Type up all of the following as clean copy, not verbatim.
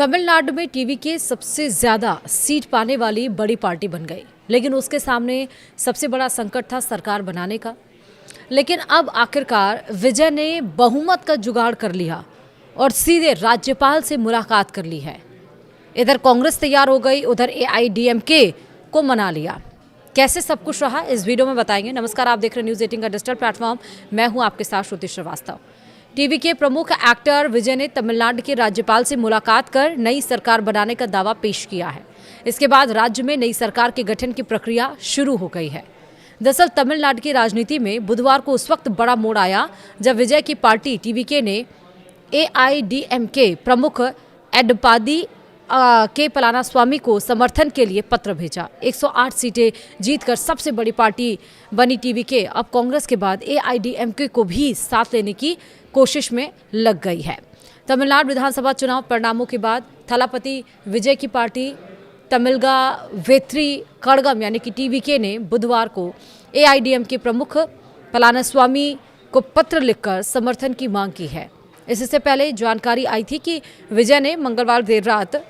तमिलनाडु में टीवी के सबसे ज्यादा सीट पाने वाली बड़ी पार्टी बन गई, लेकिन उसके सामने सबसे बड़ा संकट था सरकार बनाने का। लेकिन अब आखिरकार विजय ने बहुमत का जुगाड़ कर लिया और सीधे राज्यपाल से मुलाकात कर ली है। इधर कांग्रेस तैयार हो गई, उधर एआईडीएमके को मना लिया। कैसे सब कुछ रहा इस वीडियो में बताएंगे। नमस्कार, आप देख रहे हैं न्यूज़ 18 का डिजिटल प्लेटफॉर्म। मैं हूं आपके साथ श्रुति श्रीवास्तव। टीवी के प्रमुख एक्टर विजय ने तमिलनाडु के राज्यपाल से मुलाकात कर नई सरकार बनाने का दावा पेश किया है। इसके बाद राज्य में नई सरकार के गठन की प्रक्रिया शुरू हो गई है। दरअसल तमिलनाडु की राजनीति में बुधवार को उस वक्त बड़ा मोड़ आया जब विजय की पार्टी टीवीके ने एआईडीएमके प्रमुख एडपादी के पलानास्वामी को समर्थन के लिए पत्र भेजा। 108 सीटें जीतकर सबसे बड़ी पार्टी बनी टीवीके अब कांग्रेस के बाद एआईडीएमके को भी साथ लेने की कोशिश में लग गई है। तमिलनाडु विधानसभा चुनाव परिणामों के बाद थलापति विजय की पार्टी तमिलगा वेत्री कड़गम यानी कि टीवीके ने बुधवार को एआईडीएमके प्रमुख पलानास्वामी को पत्र लिखकर समर्थन की मांग की है। इससे पहले जानकारी आई थी कि विजय ने मंगलवार देर रात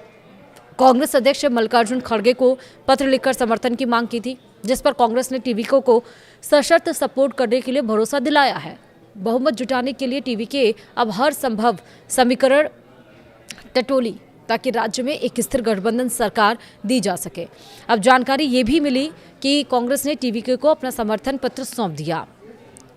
कांग्रेस अध्यक्ष मल्लिकार्जुन खड़गे को पत्र लिखकर समर्थन की मांग की थी, जिस पर कांग्रेस ने टीवीके को सशर्त सपोर्ट करने के लिए भरोसा दिलाया है। बहुमत जुटाने के लिए टीवीके अब हर संभव समीकरण टटोली ताकि राज्य में एक स्थिर गठबंधन सरकार दी जा सके। अब जानकारी ये भी मिली कि कांग्रेस ने टीवीके को अपना समर्थन पत्र सौंप दिया।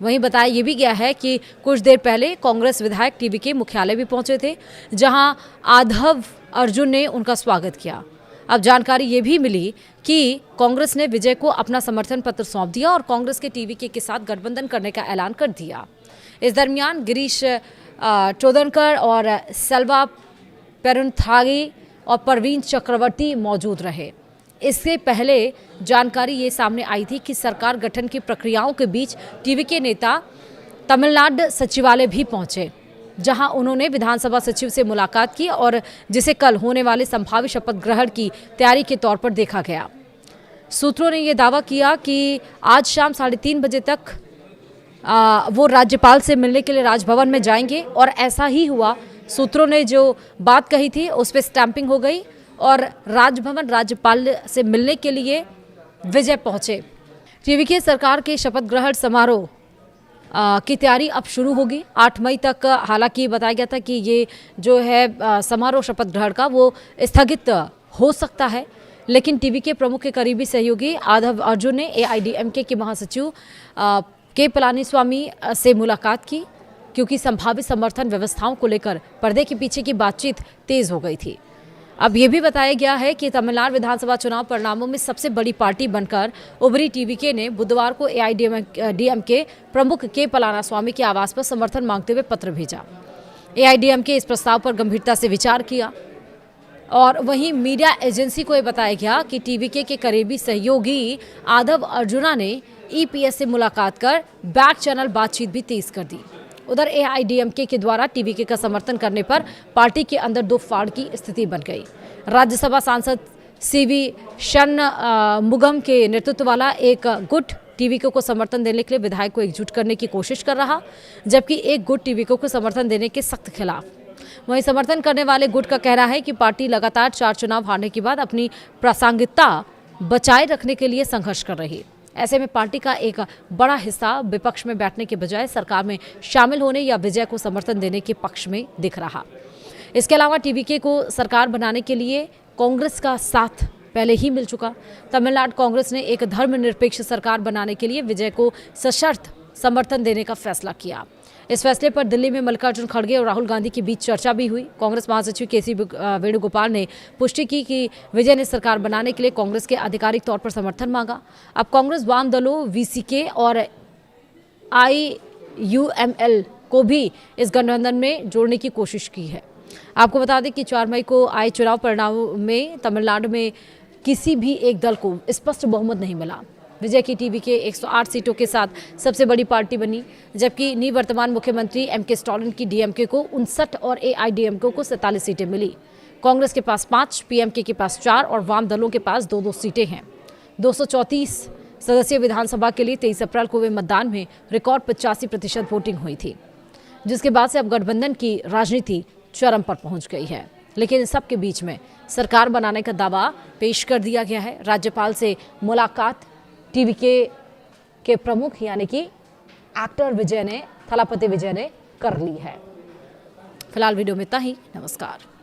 वहीं बताया ये भी गया है कि कुछ देर पहले कांग्रेस विधायक टीवीके मुख्यालय भी पहुंचे थे, जहां आधव अर्जुन ने उनका स्वागत किया। अब जानकारी ये भी मिली कि कांग्रेस ने विजय को अपना समर्थन पत्र सौंप दिया और कांग्रेस के टीवीके के साथ गठबंधन करने का ऐलान कर दिया। इस दरमियान गिरीश चोदनकर और सेल्वा पेरुनथागी और परवीन चक्रवर्ती मौजूद रहे। इससे पहले जानकारी ये सामने आई थी कि सरकार गठन की प्रक्रियाओं के बीच टीवीके नेता तमिलनाडु सचिवालय भी पहुंचे, जहां उन्होंने विधानसभा सचिव से मुलाकात की और जिसे कल होने वाले संभावित शपथ ग्रहण की तैयारी के तौर पर देखा गया। सूत्रों ने यह दावा किया कि आज शाम 3:30 बजे तक वो राज्यपाल से मिलने के लिए राजभवन में जाएंगे और ऐसा ही हुआ। सूत्रों ने जो बात कही थी उस पर स्टैंपिंग हो गई और राजभवन राज्यपाल से मिलने के लिए विजय पहुंचे। टीवीके सरकार के शपथ ग्रहण समारोह की तैयारी अब शुरू होगी 8 मई तक। हालांकि बताया गया था कि ये जो है समारोह शपथ ग्रहण का वो स्थगित हो सकता है, लेकिन टीवीके प्रमुख के करीबी सहयोगी आधव अर्जुन ने एआईडीएमके के महासचिव के पलानीस्वामी से मुलाकात की, क्योंकि संभावित समर्थन व्यवस्थाओं को लेकर पर्दे के पीछे की बातचीत तेज हो गई थी। अब ये भी बताया गया है कि तमिलनाडु विधानसभा चुनाव परिणामों में सबसे बड़ी पार्टी बनकर उभरी टीवीके ने बुधवार को एआईडीएमके प्रमुख के पलानास्वामी के आवास पर समर्थन मांगते हुए पत्र भेजा। एआईडीएमके इस प्रस्ताव पर गंभीरता से विचार किया और वहीं मीडिया एजेंसी को यह बताया गया कि टीवीके के करीबी सहयोगी आधव अर्जुना ने ईपीएस से मुलाकात कर बैक चैनल बातचीत भी तेज कर दी। उधर एआईडीएमके के द्वारा टीवीके का समर्थन करने पर पार्टी के अंदर दो फाड़ की स्थिति बन गई। राज्यसभा सांसद सीवी षणमुगम के नेतृत्व वाला एक गुट टीवीके को समर्थन देने के लिए विधायक को एकजुट करने की कोशिश कर रहा, जबकि एक गुट टीवीके को समर्थन देने के सख्त खिलाफ। वहीं समर्थन करने वाले गुट का कहना है कि पार्टी लगातार 4 चुनाव हारने के बाद अपनी प्रासंगिकता बचाए रखने के लिए संघर्ष कर रही। ऐसे में पार्टी का एक बड़ा हिस्सा विपक्ष में बैठने के बजाय सरकार में शामिल होने या विजय को समर्थन देने के पक्ष में दिख रहा। इसके अलावा टीवीके को सरकार बनाने के लिए कांग्रेस का साथ पहले ही मिल चुका। तमिलनाडु कांग्रेस ने एक धर्मनिरपेक्ष सरकार बनाने के लिए विजय को सशर्त समर्थन देने का फैसला किया। इस फैसले पर दिल्ली में मल्लिकार्जुन खड़गे और राहुल गांधी के बीच चर्चा भी हुई। कांग्रेस महासचिव केसी वेणुगोपाल ने पुष्टि की कि विजय ने सरकार बनाने के लिए कांग्रेस के आधिकारिक तौर पर समर्थन मांगा। अब कांग्रेस वाम दलों वीसीके और आईयूएमएल को भी इस गठबंधन में जोड़ने की कोशिश की है। आपको बता दें कि 4 मई को आए चुनाव परिणामों में तमिलनाडु में किसी भी एक दल को स्पष्ट बहुमत नहीं मिला। विजय की टीवीके 108 सीटों के साथ सबसे बड़ी पार्टी बनी, जबकि निवर्तमान मुख्यमंत्री एमके स्टालिन की डीएमके को 59 और एआईडीएमके को 47 सीटें मिली। कांग्रेस के पास 5, पीएमके के पास 4 और वाम दलों के पास 2-2 सीटें हैं। 234 सदस्यीय विधानसभा के लिए 23 अप्रैल को हुए मतदान में रिकॉर्ड 85% वोटिंग हुई थी, जिसके बाद से अब गठबंधन की राजनीति चरम पर पहुंच गई है। लेकिन इन सब के बीच में सरकार बनाने का दावा पेश कर दिया गया है। राज्यपाल से मुलाकात टीवी के प्रमुख यानी कि एक्टर थलापति विजय ने कर ली है। फिलहाल वीडियो में इतना ही। नमस्कार।